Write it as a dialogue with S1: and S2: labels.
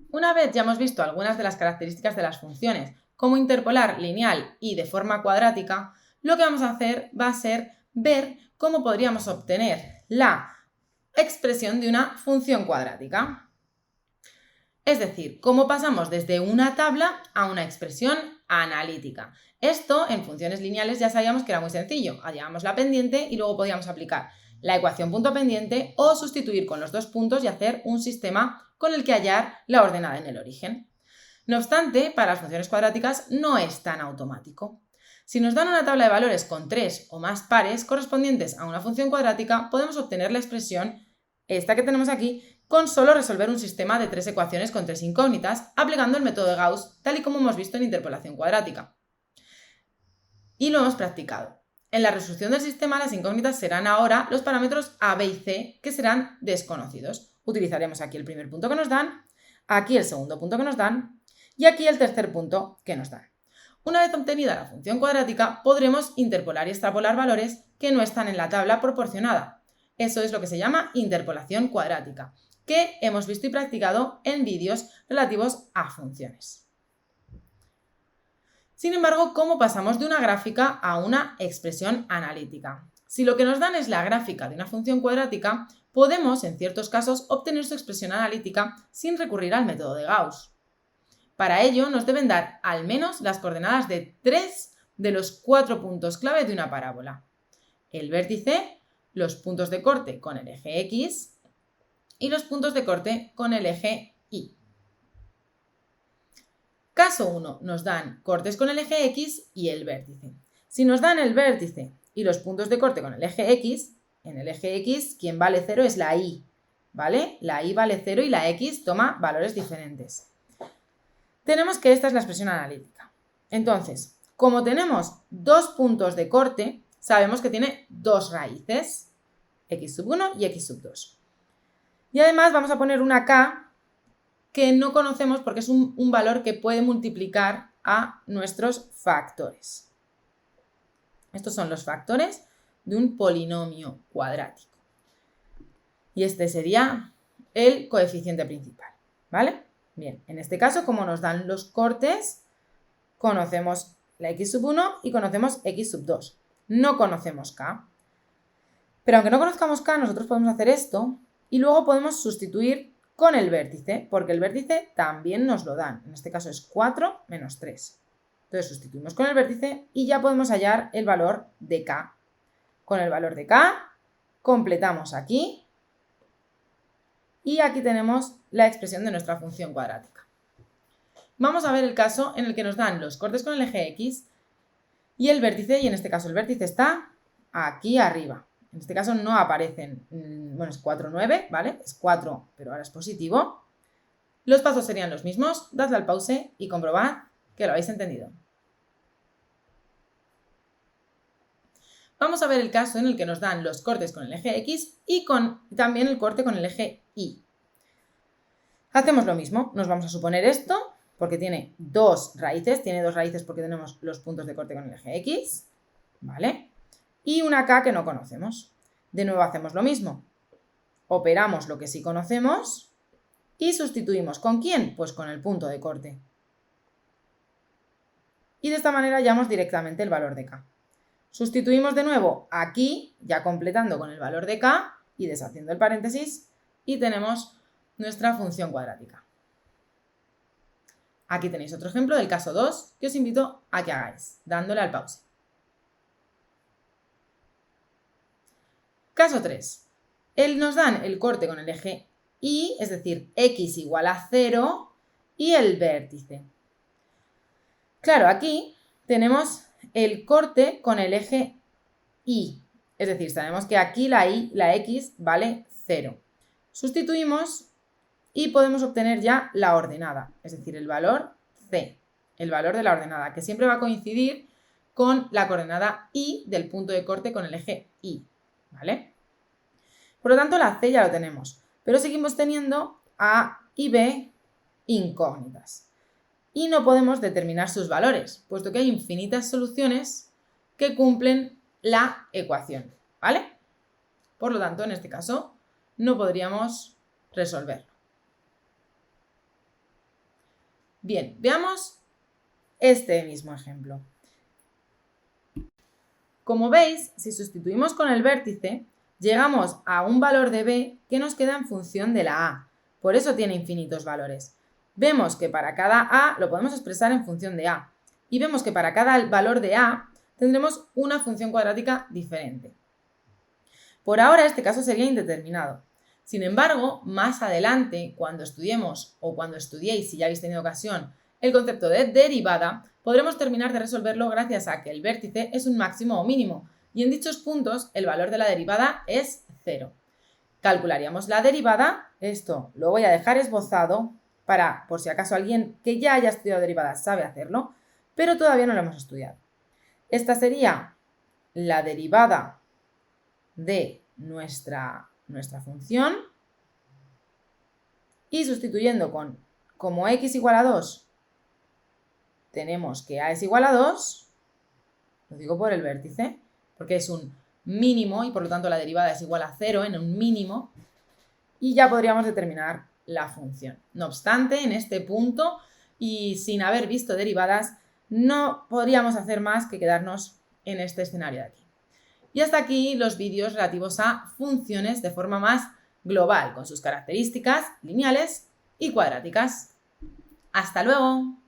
S1: Una vez ya hemos visto algunas de las características de las funciones, como interpolar lineal y de forma cuadrática, lo que vamos a hacer va a ser ver cómo podríamos obtener la expresión de una función cuadrática. Es decir, cómo pasamos desde una tabla a una expresión analítica. Esto en funciones lineales ya sabíamos que era muy sencillo. Hallábamos la pendiente y luego podíamos aplicar la ecuación punto pendiente o sustituir con los dos puntos y hacer un sistema con el que hallar la ordenada en el origen. No obstante, para las funciones cuadráticas no es tan automático. Si nos dan una tabla de valores con 3 o más pares correspondientes a una función cuadrática, podemos obtener la expresión, esta que tenemos aquí, con solo resolver un sistema de 3 ecuaciones con 3 incógnitas, aplicando el método de Gauss, tal y como hemos visto en interpolación cuadrática. Y lo hemos practicado. En la resolución del sistema, las incógnitas serán ahora los parámetros a, b y c, que serán desconocidos. Utilizaremos aquí el primer punto que nos dan, aquí el segundo punto que nos dan y aquí el tercer punto que nos dan. Una vez obtenida la función cuadrática, podremos interpolar y extrapolar valores que no están en la tabla proporcionada. Eso es lo que se llama interpolación cuadrática, que hemos visto y practicado en vídeos relativos a funciones. Sin embargo, ¿cómo pasamos de una gráfica a una expresión analítica? Si lo que nos dan es la gráfica de una función cuadrática, podemos, en ciertos casos, obtener su expresión analítica sin recurrir al método de Gauss. Para ello, nos deben dar al menos las coordenadas de 3 de los 4 puntos clave de una parábola. El vértice, los puntos de corte con el eje X y los puntos de corte con el eje Y. Caso 1, nos dan cortes con el eje X y el vértice. Si nos dan el vértice y los puntos de corte con el eje X, en el eje X quien vale 0 es la Y, ¿vale? La Y vale 0 y la X toma valores diferentes. Tenemos que esta es la expresión analítica. Entonces, como tenemos dos puntos de corte, sabemos que tiene dos raíces, x sub 1 y x sub 2. Y además vamos a poner una k que no conocemos porque es un valor que puede multiplicar a nuestros factores. Estos son los factores de un polinomio cuadrático. Y este sería el coeficiente principal, ¿vale? Bien, en este caso, como nos dan los cortes, conocemos la x sub 1 y conocemos x sub 2. No conocemos k. Pero aunque no conozcamos k, nosotros podemos hacer esto y luego podemos sustituir con el vértice, porque el vértice también nos lo dan. En este caso es 4 menos 3. Entonces sustituimos con el vértice y ya podemos hallar el valor de k. Con el valor de k completamos aquí y aquí tenemos la expresión de nuestra función cuadrática. Vamos a ver el caso en el que nos dan los cortes con el eje X y el vértice, y en este caso el vértice está aquí arriba. En este caso no aparecen, bueno, es 4, 9, ¿vale? Es 4, pero ahora es positivo. Los pasos serían los mismos, dadle al pause y comprobad que lo habéis entendido. Vamos a ver el caso en el que nos dan los cortes con el eje X y también el corte con el eje Y. Hacemos lo mismo, nos vamos a suponer esto, porque tiene dos raíces porque tenemos los puntos de corte con el eje X, ¿vale? Y una k que no conocemos. De nuevo hacemos lo mismo. Operamos lo que sí conocemos y sustituimos. ¿Con quién? Pues con el punto de corte. Y de esta manera hallamos directamente el valor de k. Sustituimos de nuevo aquí, ya completando con el valor de k y deshaciendo el paréntesis, y tenemos nuestra función cuadrática. Aquí tenéis otro ejemplo del caso 2 que os invito a que hagáis, dándole al pause. Caso 3. Nos dan el corte con el eje Y, es decir, x igual a 0 y el vértice. Claro, aquí tenemos el corte con el eje Y, es decir, sabemos que aquí la x vale 0. Sustituimos y podemos obtener ya la ordenada, es decir, el valor c, el valor de la ordenada, que siempre va a coincidir con la coordenada y del punto de corte con el eje Y, ¿vale? Por lo tanto, la c ya lo tenemos, pero seguimos teniendo a y b incógnitas. Y no podemos determinar sus valores, puesto que hay infinitas soluciones que cumplen la ecuación. ¿vale? Por lo tanto, en este caso, no podríamos resolverlo. Bien, veamos este mismo ejemplo. Como veis, si sustituimos con el vértice, llegamos a un valor de b que nos queda en función de la a. Por eso tiene infinitos valores. Vemos que para cada a lo podemos expresar en función de a. Y vemos que para cada valor de a tendremos una función cuadrática diferente. Por ahora este caso sería indeterminado. Sin embargo, más adelante, cuando estudiemos o cuando estudiéis, si ya habéis tenido ocasión, el concepto de derivada, podremos terminar de resolverlo gracias a que el vértice es un máximo o mínimo y en dichos puntos el valor de la derivada es 0. Calcularíamos la derivada, esto lo voy a dejar esbozado para, por si acaso alguien que ya haya estudiado derivadas sabe hacerlo, pero todavía no lo hemos estudiado. Esta sería la derivada de nuestra función y sustituyendo con como x igual a 2 tenemos que a es igual a 2, lo digo por el vértice, porque es un mínimo y por lo tanto la derivada es igual a 0 en un mínimo y ya podríamos determinar la función. No obstante, en este punto y sin haber visto derivadas, no podríamos hacer más que quedarnos en este escenario de aquí. Y hasta aquí los vídeos relativos a funciones de forma más global, con sus características lineales y cuadráticas. ¡Hasta luego!